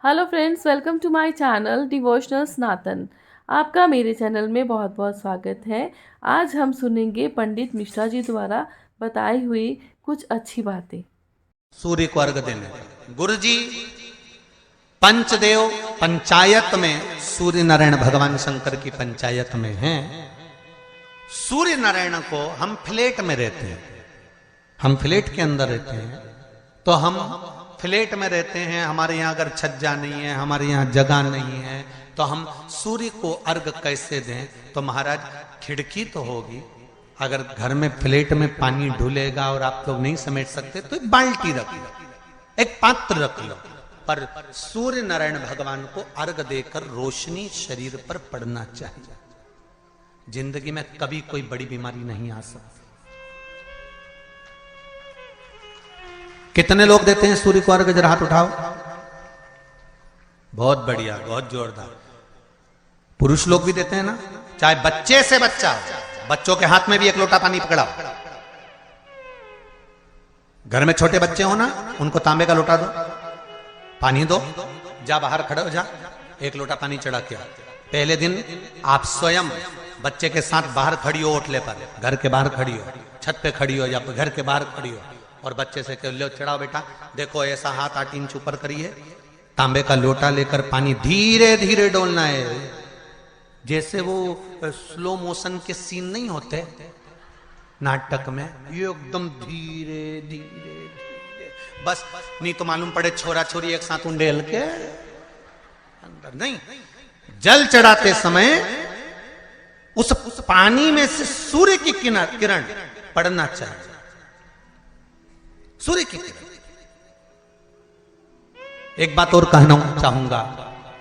Hello friends, welcome to my channel devotional Sanatan. आपका मेरे channel में बहुत बहुत स्वागत है। आज हम सुनेंगे पंडित मिश्रा जी द्वारा बताई हुई कुछ अच्छी बातें। सूर्य को अर्घ देने गुरु जी पंचदेव पंचायत में सूर्य नारायण भगवान शंकर की पंचायत में हैं। सूर्य नारायण को हम फ्लैट में रहते हैं, हम फ्लैट के अंदर रहते हैं, तो हम फ्लैट में रहते हैं। हमारे यहाँ अगर छज्जा नहीं है, हमारे यहाँ जगह नहीं है, तो हम सूर्य को अर्घ कैसे दें? तो महाराज खिड़की तो होगी, अगर घर में फ्लैट में पानी ढुलेगा और आप लोग नहीं समेट सकते तो एक बाल्टी रख लो, एक पात्र रख लो, पर सूर्य नारायण भगवान को अर्घ देकर रोशनी शरीर पर पड़ना चाहिए। जिंदगी में कभी कोई बड़ी बीमारी नहीं आ सकती। कितने लोग देते हैं सूर्य को अर्घ? जरा हाथ उठाओ। बहुत बढ़िया, बहुत जोरदार। पुरुष लोग भी देते हैं ना, चाहे बच्चे से बच्चा, बच्चों के हाथ में भी एक लोटा पानी पकड़ाओ। घर में छोटे बच्चे हो ना, उनको तांबे का लोटा दो, पानी दो, जा बाहर खड़े हो जा, एक लोटा पानी चढ़ा के आ। पहले दिन आप स्वयं बच्चे के साथ बाहर खड़ी हो, ओटले पर, घर के बाहर खड़ी हो, छत पे खड़ी हो या घर के बाहर खड़ी हो, और बच्चे से कह लो चढ़ाओ बेटा, देखो ऐसा हाथ 8 इंच ऊपर करिए, तांबे का लोटा लेकर पानी धीरे धीरे डोलना है। जैसे वो स्लो मोशन के सीन नहीं होते नाटक में, ये एकदम धीरे धीरे धीरे, बस नहीं तो मालूम पड़े छोरा छोरी एक साथ उंडेल के अंदर नहीं। जल चढ़ाते समय उस पानी में से सूर्य की किरण पड़ना चाहिए, सूर्य की किरण। एक बात और कहना चाहूंगा,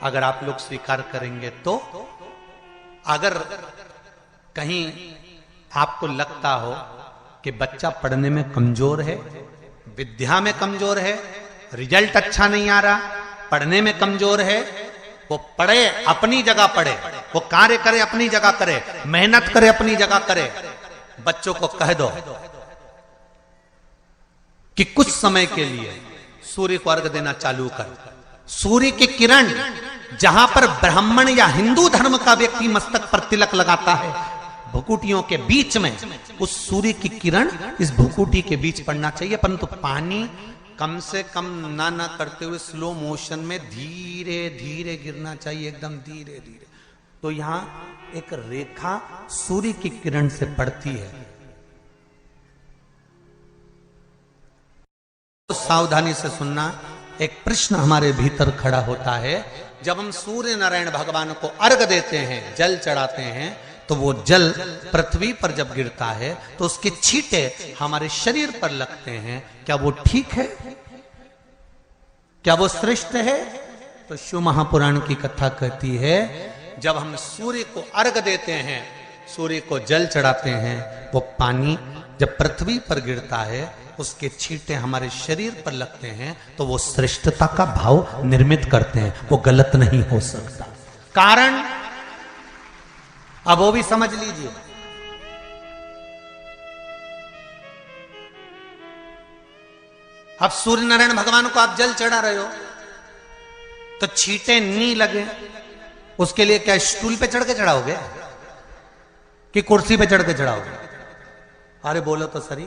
अगर आप लोग स्वीकार करेंगे तो, अगर कहीं आपको लगता हो कि बच्चा पढ़ने में कमजोर है, विद्या में कमजोर है, रिजल्ट अच्छा नहीं आ रहा, पढ़ने में कमजोर है, वो पढ़े, अपनी जगह पढ़े, वो कार्य करे, अपनी जगह करे, मेहनत करे, अपनी जगह करे। बच्चों को कह दो कि कुछ समय के लिए सूर्य को अर्घ देना चालू कर। सूर्य की किरण जहां पर ब्राह्मण या हिंदू धर्म का व्यक्ति मस्तक पर तिलक लगाता है, भुकुटियों के बीच में उस सूर्य की किरण इस भुकुटी के बीच पड़ना चाहिए, परंतु पानी कम से कम ना करते हुए स्लो मोशन में धीरे धीरे गिरना चाहिए, एकदम धीरे धीरे। तो यहां एक रेखा सूर्य की किरण से पड़ती है, तो सावधानी से सुनना। एक प्रश्न हमारे भीतर खड़ा होता है, जब हम सूर्य नारायण भगवान को अर्घ देते हैं, जल चढ़ाते हैं, तो वो जल पृथ्वी पर जब गिरता है तो उसके छींटे हमारे शरीर पर लगते हैं। क्या वो ठीक है? क्या वो श्रेष्ठ है? तो शिव महापुराण की कथा कहती है, जब हम सूर्य को अर्घ देते हैं, सूर्य को जल चढ़ाते हैं, वो पानी जब पृथ्वी पर गिरता है, उसके छींटे हमारे शरीर पर लगते हैं, तो वो श्रेष्ठता का भाव निर्मित करते हैं, वो गलत नहीं हो सकता। कारण अब वो भी समझ लीजिए। अब सूर्य नारायण भगवान को आप जल चढ़ा रहे हो, तो छींटे नहीं लगे, उसके लिए क्या स्टूल पे चढ़ के चढ़ाओगे कि कुर्सी पे चढ़ के चढ़ाओगे? अरे बोलो तो सही।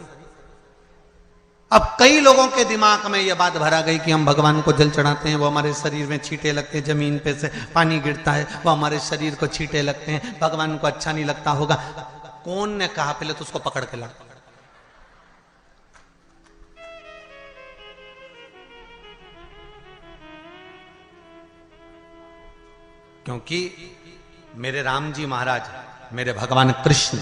अब कई लोगों के दिमाग में यह बात भरा गई कि हम भगवान को जल चढ़ाते हैं, वो हमारे शरीर में छींटे लगते हैं, जमीन पे से पानी गिरता है, वो हमारे शरीर को छींटे लगते हैं, भगवान को अच्छा नहीं लगता होगा। कौन ने कहा? पहले तो उसको पकड़ के ला। क्योंकि मेरे राम जी महाराज, मेरे भगवान कृष्ण,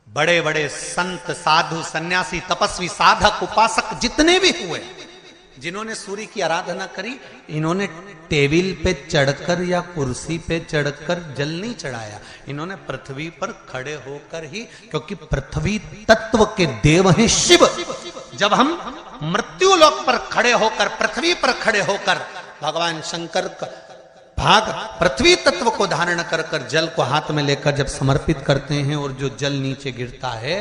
बड़े बड़े संत, साधु, सन्यासी, तपस्वी, साधक, उपासक जितने भी हुए, जिन्होंने सूर्य की आराधना करी, इन्होंने टेबल पे चढ़कर या कुर्सी पे चढ़कर जल नहीं चढ़ाया, इन्होंने पृथ्वी पर खड़े होकर ही, क्योंकि पृथ्वी तत्व के देव हैं शिव। जब हम मृत्यु लोक पर खड़े होकर, पृथ्वी पर खड़े होकर भगवान शंकर भाग पृथ्वी तत्व को धारण कर कर जल को हाथ में लेकर जब समर्पित करते हैं और जो जल नीचे गिरता है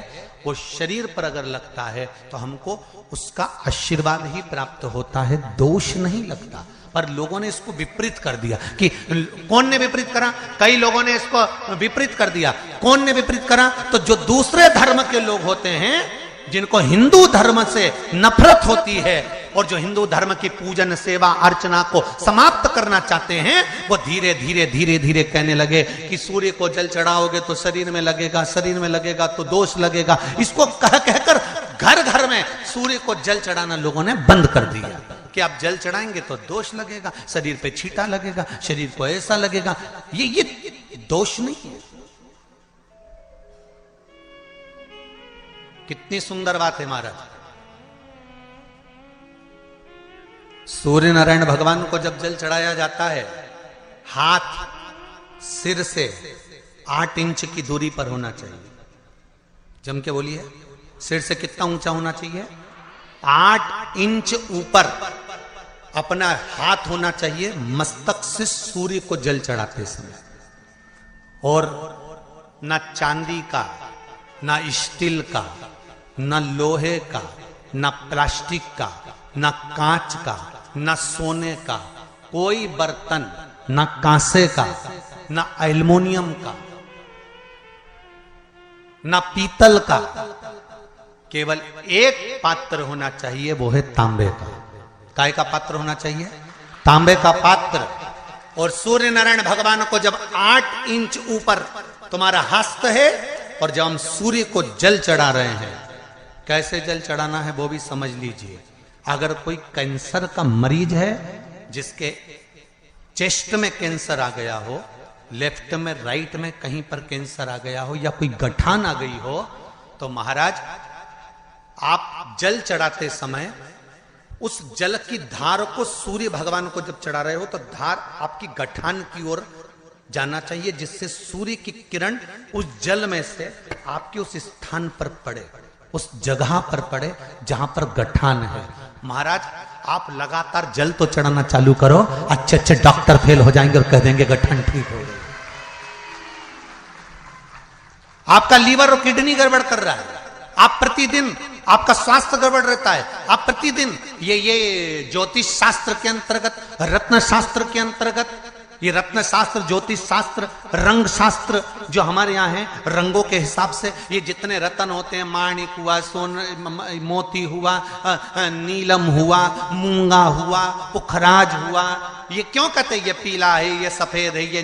वो शरीर पर अगर लगता है तो हमको उसका आशीर्वाद ही प्राप्त होता है, दोष नहीं लगता। पर लोगों ने इसको विपरीत कर दिया कि कौन ने विपरीत करा? कई लोगों ने इसको विपरीत कर दिया। कौन ने विपरीत करा? तो जो दूसरे धर्म के लोग होते हैं, जिनको हिंदू धर्म से नफरत होती है और जो हिंदू धर्म की पूजन सेवा अर्चना को समाप्त करना चाहते हैं, वो धीरे धीरे धीरे धीरे कहने लगे कि सूर्य को जल चढ़ाओगे तो शरीर में लगेगा, शरीर में लगेगा तो दोष लगेगा। इसको कह कहकर घर घर में सूर्य को जल चढ़ाना लोगों ने बंद कर दिया कि आप जल चढ़ाएंगे तो दोष लगेगा, शरीर पे छींटा लगेगा, शरीर को ऐसा लगेगा। ये दोष नहीं है। कितनी सुंदर बात है महाराज। सूर्य नारायण भगवान को जब जल चढ़ाया जाता है, हाथ सिर से 8 इंच की दूरी पर होना चाहिए। जम के बोलिए, सिर से कितना ऊंचा होना चाहिए? 8 इंच ऊपर अपना हाथ होना चाहिए मस्तक से सूर्य को जल चढ़ाते समय। और ना चांदी का, ना स्टील का, ना लोहे का, ना प्लास्टिक का, ना कांच का, ना सोने का कोई बर्तन, ना कांसे का, ना एल्युमिनियम का, ना पीतल का, केवल एक पात्र होना चाहिए, वो है तांबे का। काय का पात्र होना चाहिए? तांबे का पात्र। और सूर्य नारायण भगवान को जब 8 इंच ऊपर तुम्हारा हस्त है और जब हम सूर्य को जल चढ़ा रहे हैं, कैसे जल चढ़ाना है वो भी समझ लीजिए। अगर कोई कैंसर का मरीज है, जिसके चेस्ट में कैंसर आ गया हो, लेफ्ट में राइट में कहीं पर कैंसर आ गया हो, या कोई गठान आ गई हो, तो महाराज आप जल चढ़ाते समय उस जल की धार को सूर्य भगवान को जब चढ़ा रहे हो तो धार आपकी गठान की ओर जाना चाहिए, जिससे सूर्य की किरण उस जल में से आपके उस स्थान पर पड़े, उस जगह पर पड़े जहां पर गठान है। महाराज आप लगातार जल तो चढ़ाना चालू करो, अच्छे अच्छे डॉक्टर फेल हो जाएंगे और कह देंगे गठान ठीक हो गई। आपका लीवर और किडनी गड़बड़ कर रहा है, आप प्रतिदिन आपका स्वास्थ्य गड़बड़ रहता है, आप प्रतिदिन ये ज्योतिष शास्त्र के अंतर्गत, रत्न शास्त्र के अंतर्गत, ये रत्न शास्त्र, ज्योतिष शास्त्र, रंग शास्त्र जो हमारे यहाँ है, रंगों के हिसाब से ये जितने रत्न होते हैं, माणिक हुआ, सोन मोती हुआ, नीलम हुआ, मूंगा हुआ, पुखराज हुआ, ये क्यों कहते हैं ये पीला है, ये सफेद है, ये